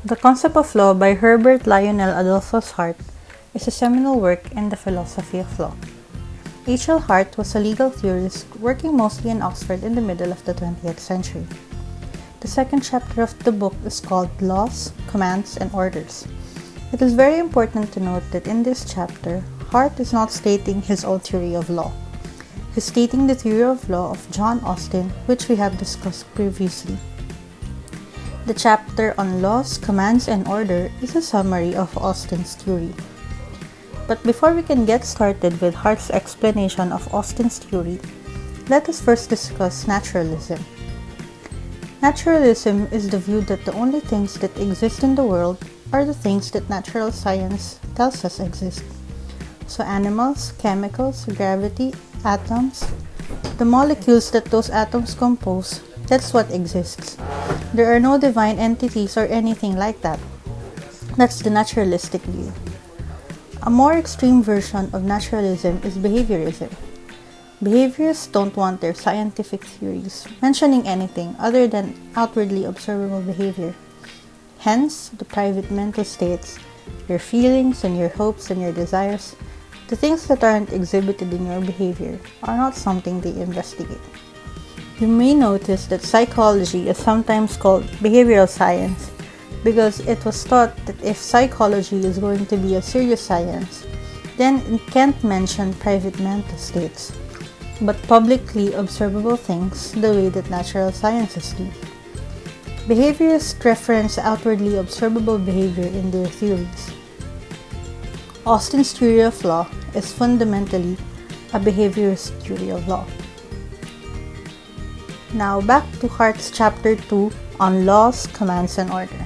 The Concept of Law by Herbert Lionel Adolphus Hart is a seminal work in the philosophy of law. H.L. Hart was a legal theorist working mostly in Oxford in the middle of the 20th century. The second chapter of the book is called Laws, Commands, and Orders. It is very important to note that in this chapter, Hart is not stating his own theory of law. He is stating the theory of law of John Austin, which we have discussed previously. The chapter on laws, commands, and order is a summary of Austin's theory. But before we can get started with Hart's explanation of Austin's theory, let us first discuss naturalism. Naturalism is the view that the only things that exist in the world are the things that natural science tells us exist. So animals, chemicals, gravity, atoms, the molecules that those atoms compose, that's what exists. There are no divine entities or anything like that. That's the naturalistic view. A more extreme version of naturalism is behaviorism. Behaviorists don't want their scientific theories mentioning anything other than outwardly observable behavior. Hence, the private mental states, your feelings and your hopes and your desires, the things that aren't exhibited in your behavior, are not something they investigate. You may notice that psychology is sometimes called behavioral science because it was thought that if psychology is going to be a serious science, then it can't mention private mental states, but publicly observable things the way that natural sciences do. Behaviorists reference outwardly observable behavior in their theories. Austin's theory of law is fundamentally a behaviorist theory of law. Now back to Hart's chapter 2 on laws, commands, and order.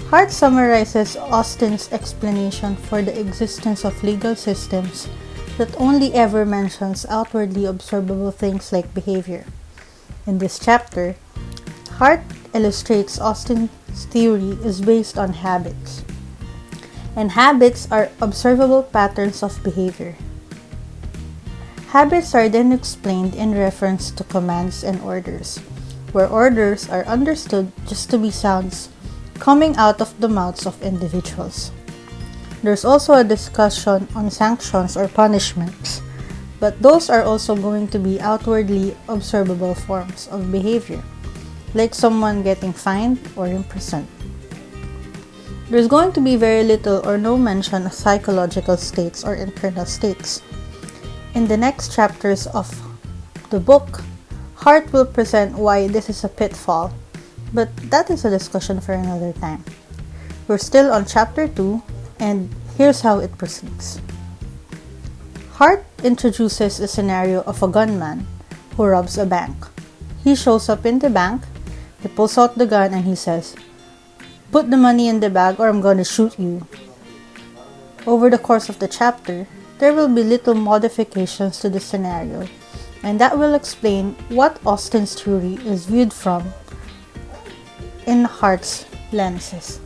Hart summarizes Austin's explanation for the existence of legal systems that only ever mentions outwardly observable things like behavior. In this chapter, Hart illustrates Austin's theory is based on habits, and habits are observable patterns of behavior. Habits are then explained in reference to commands and orders, where orders are understood just to be sounds coming out of the mouths of individuals. There's also a discussion on sanctions or punishments, but those are also going to be outwardly observable forms of behavior, like someone getting fined or imprisoned. There's going to be very little or no mention of psychological states or internal states. In the next chapters of the book, Hart will present why this is a pitfall, but that is a discussion for another time. We're still on chapter 2, and here's how it proceeds. Hart introduces a scenario of a gunman who robs a bank. He shows up in the bank, he pulls out the gun, and he says, "Put the money in the bag or I'm going to shoot you." Over the course of the chapter, there will be little modifications to the scenario, and that will explain what Austin's theory is viewed from in Hart's lenses.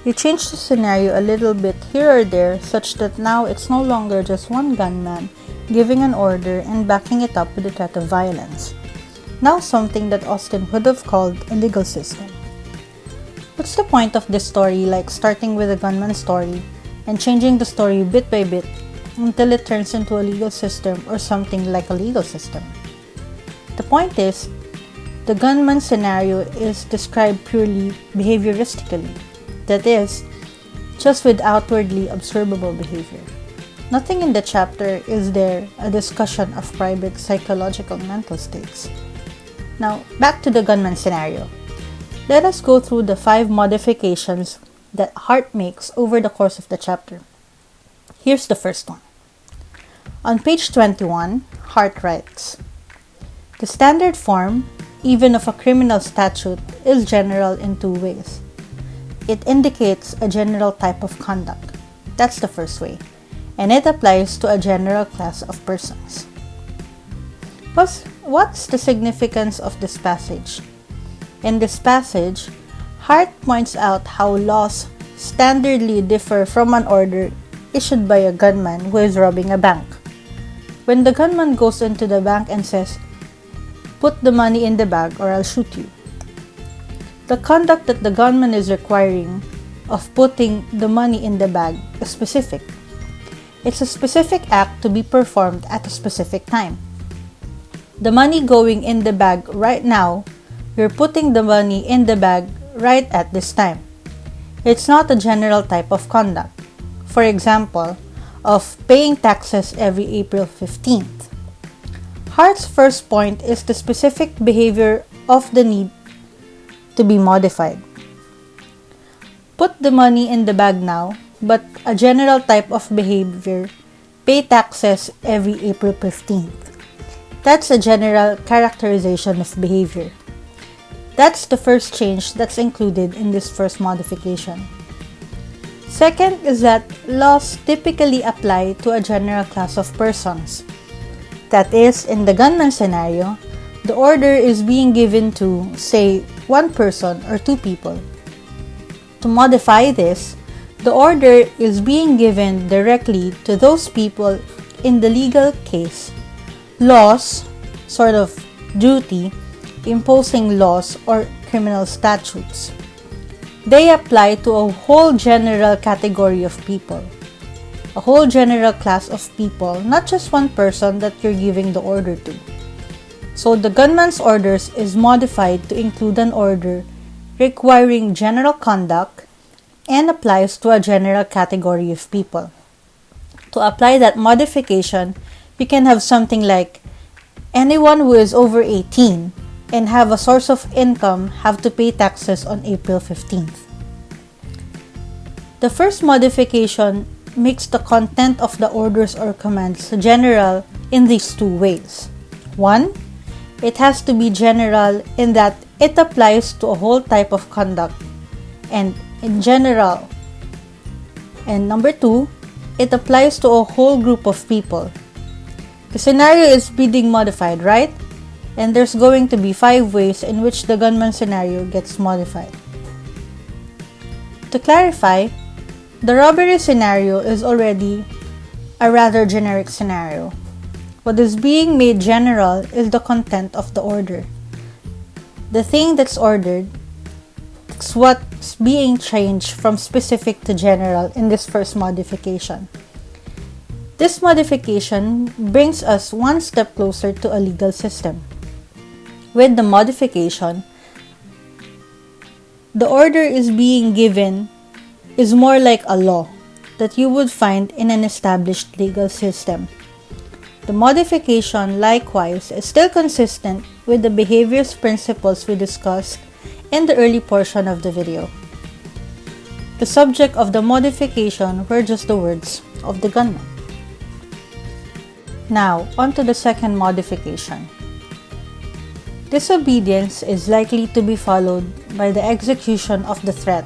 You change the scenario a little bit here or there such that now it's no longer just one gunman giving an order and backing it up with a threat of violence. Now something that Austin would have called a legal system. What's the point of this story, like starting with a gunman story and changing the story bit by bit until it turns into a legal system or something like a legal system? The point is, the gunman scenario is described purely behavioristically, that is, just with outwardly observable behavior. Nothing in the chapter is there a discussion of private psychological mental states. Now, back to the gunman scenario. Let us go through the 5 modifications that Hart makes over the course of the chapter. Here's the first one. On page 21, Hart writes, "The standard form, even of a criminal statute, is general in 2 ways. It indicates a general type of conduct. That's the first way, and it applies to a general class of persons." What's the significance of this passage? In this passage, Hart points out how laws standardly differ from an order issued by a gunman who is robbing a bank. When the gunman goes into the bank and says, "Put the money in the bag or I'll shoot you," The conduct that the gunman is requiring of putting the money in the bag is specific. It's a specific act to be performed at a specific time. The money going in the bag right now, you're putting the money in the bag right at this time. It's not a general type of conduct. For example, of paying taxes every April 15th. Hart's first point is the specific behavior of the need to be modified. Put the money in the bag now, but a general type of behavior, pay taxes every April 15th. That's a general characterization of behavior. That's the first change that's included in this first modification. Second is that laws typically apply to a general class of persons. That is, in the gunman scenario, the order is being given to, say, one person or two people. To modify this, the order is being given directly to those people in the legal case. Laws, sort of duty, imposing laws or criminal statutes. They apply to a whole general category of people, a whole general class of people, not just one person that you're giving the order to. So the gunman's orders is modified to include an order requiring general conduct and applies to a general category of people. To apply that modification, you can have something like anyone who is over 18 and have a source of income have to pay taxes on April 15th. The first modification makes the content of the orders or commands general in these two ways. One, it has to be general in that it applies to a whole type of conduct and in general. And number two, it applies to a whole group of people. The scenario is being modified, right? And there's going to be 5 ways in which the gunman scenario gets modified. To clarify, the robbery scenario is already a rather generic scenario. What is being made general is the content of the order. The thing that's ordered is what's being changed from specific to general in this first modification. This modification brings us one step closer to a legal system. With the modification, the order is being given is more like a law that you would find in an established legal system. The modification, likewise, is still consistent with the behavior's principles we discussed in the early portion of the video. The subject of the modification were just the words of the gunman. Now, on to the second modification. Disobedience is likely to be followed by the execution of the threat,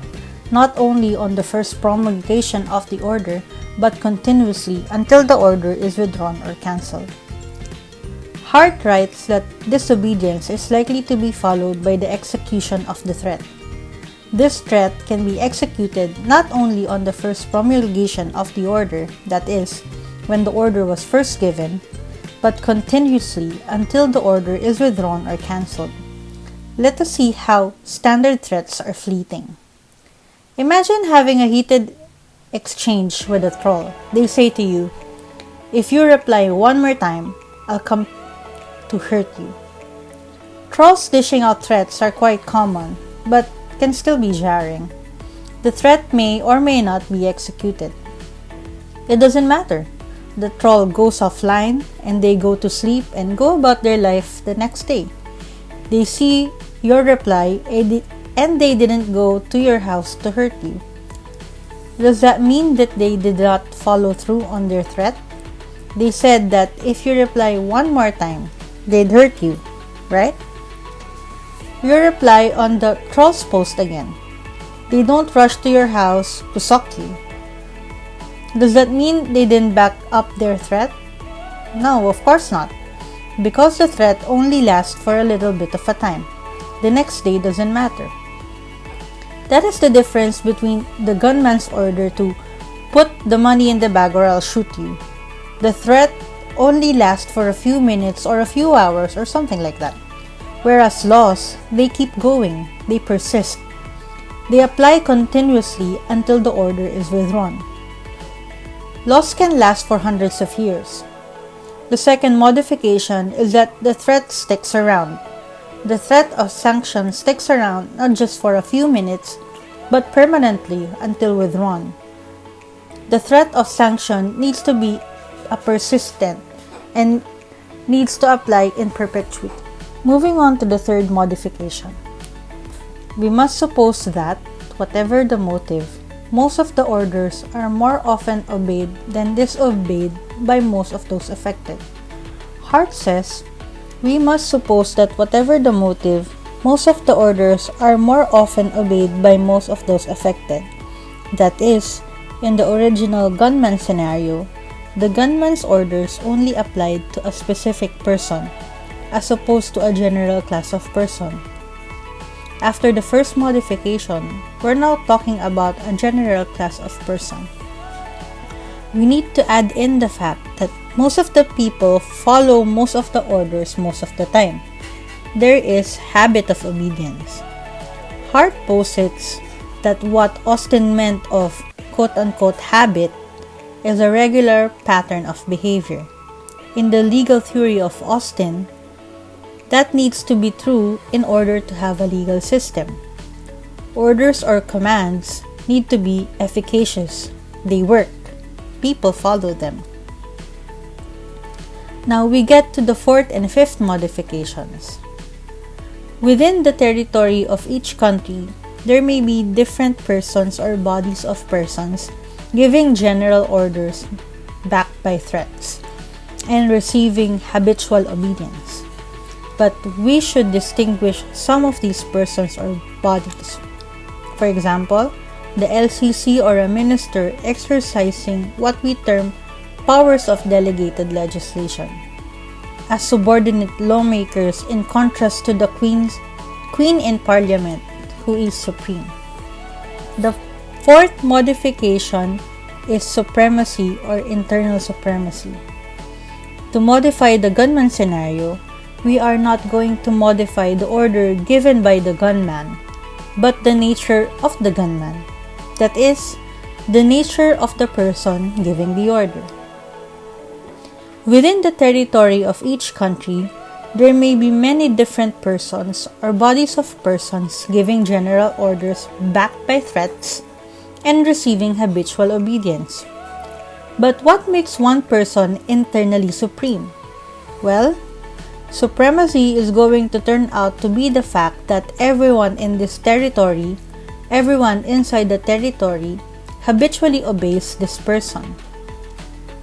not only on the first promulgation of the order, but continuously until the order is withdrawn or cancelled. Hart writes that disobedience is likely to be followed by the execution of the threat. This threat can be executed not only on the first promulgation of the order, that is, when the order was first given, but continuously until the order is withdrawn or cancelled. Let us see how standard threats are fleeting. Imagine having a heated exchange with a troll. They say to you, "If you reply one more time, I'll come to hurt you." Trolls dishing out threats are quite common, but can still be jarring. The threat may or may not be executed. It doesn't matter. The troll goes offline and they go to sleep and go about their life the next day. They see your reply and they didn't go to your house to hurt you. Does that mean that they did not follow through on their threat? They said that if you reply one more time, they'd hurt you, right? You reply on the troll's post again. They don't rush to your house to suck you. Does that mean they didn't back up their threat? No, of course not. Because the threat only lasts for a little bit of a time. The next day doesn't matter. That is the difference between the gunman's order to put the money in the bag or I'll shoot you. The threat only lasts for a few minutes or a few hours or something like that. Whereas laws, they keep going, they persist. They apply continuously until the order is withdrawn. Laws can last for hundreds of years. The second modification is that the threat sticks around. The threat of sanction sticks around not just for a few minutes, but permanently until withdrawn. The threat of sanction needs to be persistent and needs to apply in perpetuity. Moving on to the third modification. We must suppose that, whatever the motive, most of the orders are more often obeyed than disobeyed by most of those affected. Hart says, we must suppose that whatever the motive, most of the orders are more often obeyed by most of those affected. That is, in the original gunman scenario, the gunman's orders only applied to a specific person, as opposed to a general class of person. After the first modification, we're now talking about a general class of person. We need to add in the fact that most of the people follow most of the orders most of the time. There is habit of obedience. Hart posits that what Austin meant of quote-unquote habit is a regular pattern of behavior. In the legal theory of Austin, that needs to be true in order to have a legal system. Orders or commands need to be efficacious. They work. People follow them. Now we get to the fourth and fifth modifications. Within the territory of each country, there may be different persons or bodies of persons giving general orders backed by threats and receiving habitual obedience. But we should distinguish some of these persons or bodies. For example, the LCC or a minister exercising what we term powers of delegated legislation, as subordinate lawmakers in contrast to the Queen in Parliament, who is supreme. The fourth modification is supremacy or internal supremacy. To modify the gunman scenario, we are not going to modify the order given by the gunman, but the nature of the gunman. That is, the nature of the person giving the order. Within the territory of each country, there may be many different persons or bodies of persons giving general orders backed by threats and receiving habitual obedience. But what makes one person internally supreme? Well, supremacy is going to turn out to be the fact that everyone in this territory, everyone inside the territory, habitually obeys this person.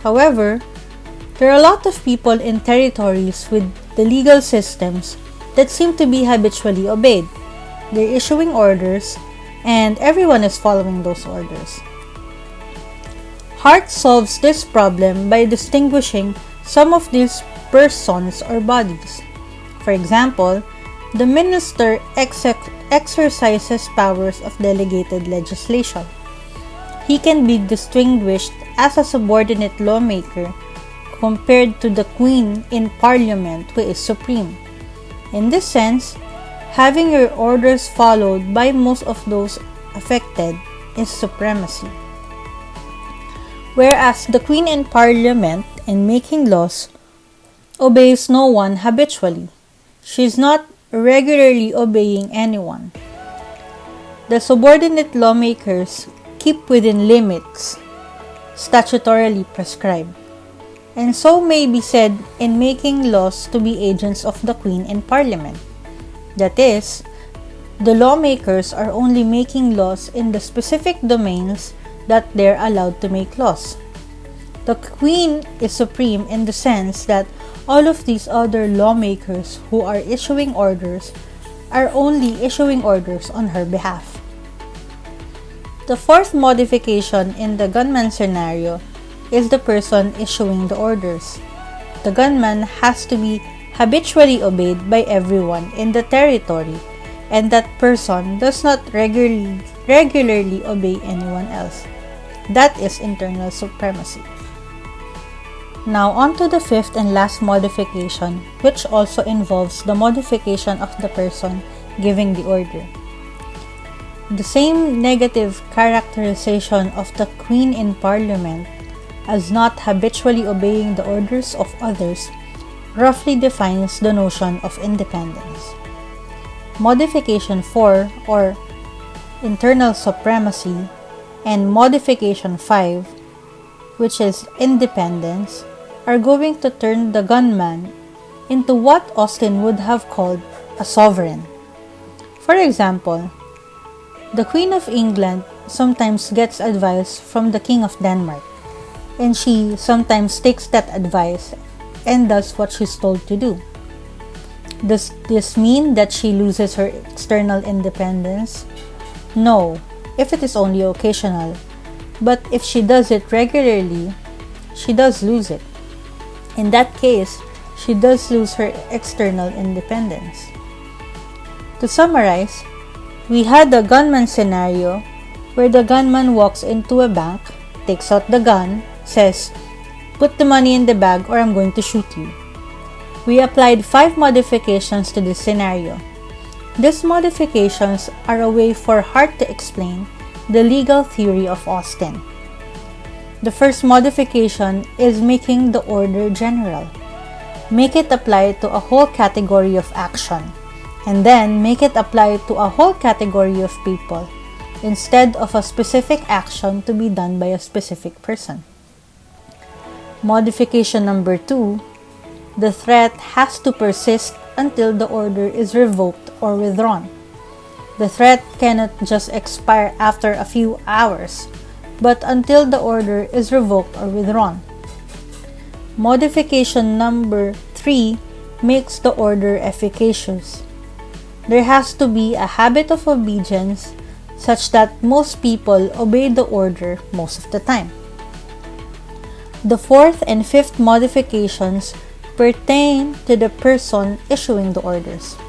However, there are a lot of people in territories with the legal systems that seem to be habitually obeyed. They're issuing orders, and everyone is following those orders. Hart solves this problem by distinguishing some of these persons or bodies. For example, the minister exercises powers of delegated legislation. He can be distinguished as a subordinate lawmaker compared to the Queen in Parliament, who is supreme. In this sense, having your orders followed by most of those affected is supremacy. Whereas the Queen in Parliament, in making laws, obeys no one habitually. She is not regularly obeying anyone. The subordinate lawmakers keep within limits statutorily prescribed, and so may be said in making laws to be agents of the Queen in Parliament. That is, the lawmakers are only making laws in the specific domains that they're allowed to make laws. The Queen is supreme in the sense that all of these other lawmakers who are issuing orders are only issuing orders on her behalf. The fourth modification in the gunman scenario is the person issuing the orders. The gunman has to be habitually obeyed by everyone in the territory, and that person does not regularly obey anyone else. That is internal supremacy. Now on to the fifth and last modification, which also involves the modification of the person giving the order. The same negative characterization of the Queen in Parliament as not habitually obeying the orders of others roughly defines the notion of independence. Modification 4, or internal supremacy, and modification 5, which is independence, are going to turn the gunman into what Austen would have called a sovereign. For example, the Queen of England sometimes gets advice from the King of Denmark, and she sometimes takes that advice and does what she's told to do. Does this mean that she loses her external independence? No, if it is only occasional. But if she does it regularly, she does lose it. In that case, she does lose her external independence. To summarize, we had the gunman scenario where the gunman walks into a bank, takes out the gun, says, "Put the money in the bag or I'm going to shoot you." We applied 5 modifications to this scenario. These modifications are a way for Hart to explain the legal theory of Austen. The first modification is making the order general. Make it apply to a whole category of action, and then make it apply to a whole category of people, instead of a specific action to be done by a specific person. Modification number 2, the threat has to persist until the order is revoked or withdrawn. The threat cannot just expire after a few hours, but until the order is revoked or withdrawn. Modification number 3 makes the order efficacious. There has to be a habit of obedience such that most people obey the order most of the time. The fourth and fifth modifications pertain to the person issuing the orders.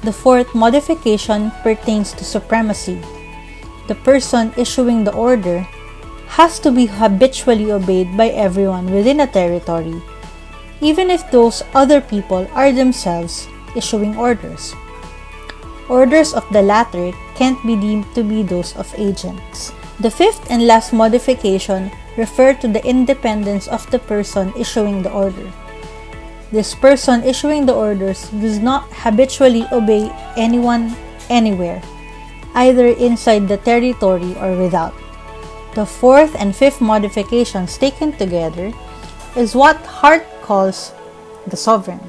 The fourth modification pertains to supremacy. The person issuing the order has to be habitually obeyed by everyone within a territory, even if those other people are themselves issuing orders. Orders of the latter can't be deemed to be those of agents. The fifth and last modification refer to the independence of the person issuing the order. This person issuing the orders does not habitually obey anyone anywhere, either inside the territory or without. The fourth and fifth modifications taken together is what Hart calls the sovereign.